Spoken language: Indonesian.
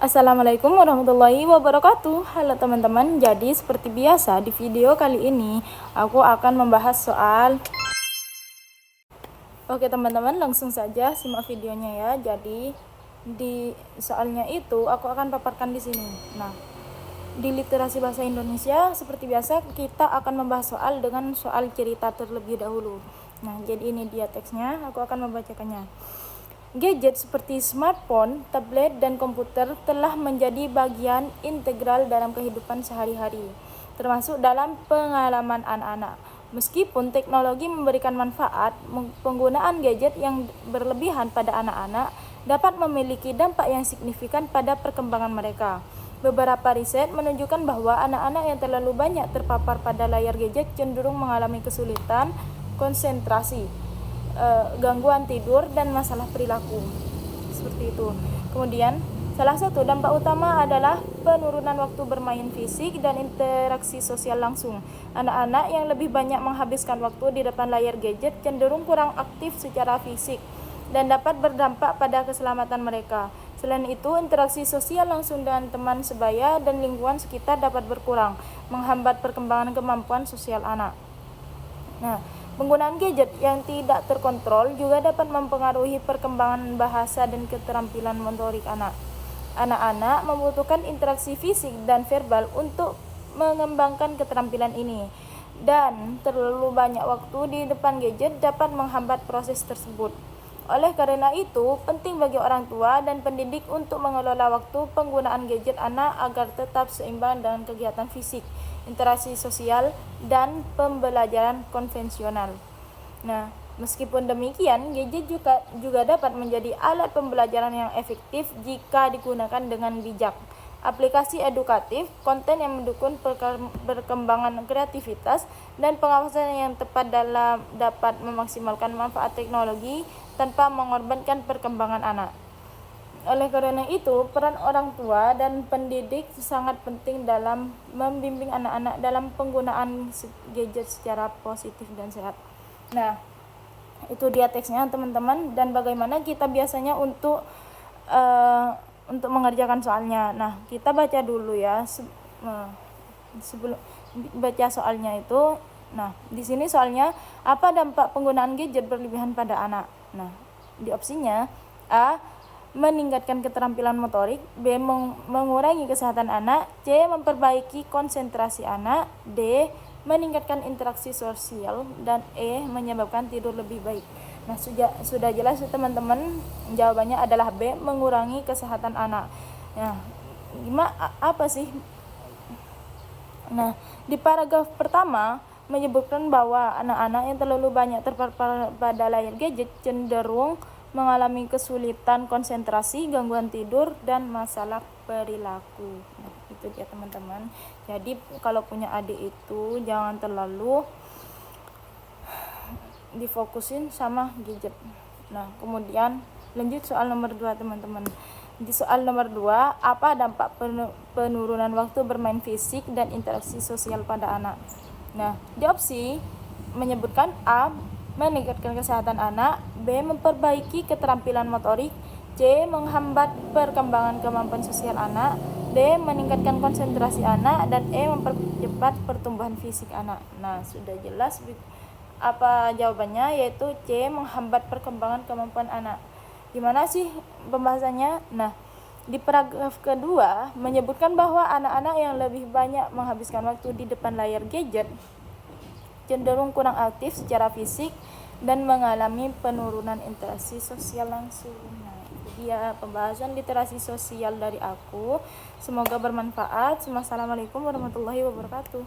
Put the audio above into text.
Assalamualaikum warahmatullahi wabarakatuh. Halo teman-teman, jadi seperti biasa di video kali ini aku akan membahas soal. Oke teman-teman, langsung saja simak videonya ya. Jadi di soalnya itu aku akan paparkan di sini. Nah, di literasi bahasa Indonesia seperti biasa kita akan membahas soal dengan soal cerita terlebih dahulu. Nah, jadi ini dia teksnya, aku akan membacakannya. Gadget seperti smartphone, tablet, dan komputer telah menjadi bagian integral dalam kehidupan sehari-hari, termasuk dalam pengalaman anak-anak. Meskipun teknologi memberikan manfaat, penggunaan gadget yang berlebihan pada anak-anak dapat memiliki dampak yang signifikan pada perkembangan mereka. Beberapa riset menunjukkan bahwa anak-anak yang terlalu banyak terpapar pada layar gadget cenderung mengalami kesulitan konsentrasi, gangguan tidur, dan masalah perilaku seperti itu. Kemudian salah satu dampak utama adalah penurunan waktu bermain fisik dan interaksi sosial langsung. Anak-anak yang lebih banyak menghabiskan waktu di depan layar gadget cenderung kurang aktif secara fisik dan dapat berdampak pada keselamatan mereka. Selain itu, interaksi sosial langsung dengan teman sebaya dan lingkungan sekitar dapat berkurang, menghambat perkembangan kemampuan sosial anak. Nah, penggunaan gadget yang tidak terkontrol juga dapat mempengaruhi perkembangan bahasa dan keterampilan motorik anak. Anak-anak membutuhkan interaksi fisik dan verbal untuk mengembangkan keterampilan ini, dan terlalu banyak waktu di depan gadget dapat menghambat proses tersebut. Oleh karena itu, penting bagi orang tua dan pendidik untuk mengelola waktu penggunaan gadget anak agar tetap seimbang dengan kegiatan fisik, interaksi sosial, dan pembelajaran konvensional. Nah, meskipun demikian, gadget juga dapat menjadi alat pembelajaran yang efektif jika digunakan dengan bijak. Aplikasi edukatif, konten yang mendukung perkembangan kreativitas, dan pengawasan yang tepat dapat memaksimalkan manfaat teknologi tanpa mengorbankan perkembangan anak. Oleh karena itu, peran orang tua dan pendidik sangat penting dalam membimbing anak-anak dalam penggunaan gadget secara positif dan sehat. Nah, itu dia teksnya teman-teman, dan bagaimana kita biasanya untuk mengerjakan soalnya. Nah, kita baca dulu ya sebelum baca soalnya itu. Nah, di sini soalnya, apa dampak penggunaan gadget berlebihan pada anak? Nah, di opsinya A, meningkatkan keterampilan motorik, B, mengurangi kesehatan anak, C, memperbaiki konsentrasi anak, D, meningkatkan interaksi sosial, dan E, menyebabkan tidur lebih baik. Nah, sudah jelas teman-teman, jawabannya adalah B, mengurangi kesehatan anak. Nah, apa sih? Nah, di paragraf pertama menyebutkan bahwa anak-anak yang terlalu banyak terpapar pada layar gadget cenderung mengalami kesulitan konsentrasi, gangguan tidur, dan masalah perilaku. Nah, itu dia teman-teman. Jadi kalau punya adik itu jangan terlalu difokusin sama gadget. Nah, kemudian lanjut soal nomor 2 teman-teman. Di soal nomor 2, apa dampak penurunan waktu bermain fisik dan interaksi sosial pada anak? Nah, di opsi menyebutkan A, meningkatkan kesehatan anak, B, memperbaiki keterampilan motorik, C, menghambat perkembangan kemampuan sosial anak, D, meningkatkan konsentrasi anak, dan E, mempercepat pertumbuhan fisik anak. Nah, sudah jelas apa jawabannya, yaitu C, menghambat perkembangan kemampuan anak. Gimana sih pembahasannya? Nah, di paragraf kedua menyebutkan bahwa anak-anak yang lebih banyak menghabiskan waktu di depan layar gadget cenderung kurang aktif secara fisik dan mengalami penurunan interaksi sosial langsung. Nah, itu dia pembahasan literasi sosial dari aku. Semoga bermanfaat. Wassalamualaikum warahmatullahi wabarakatuh.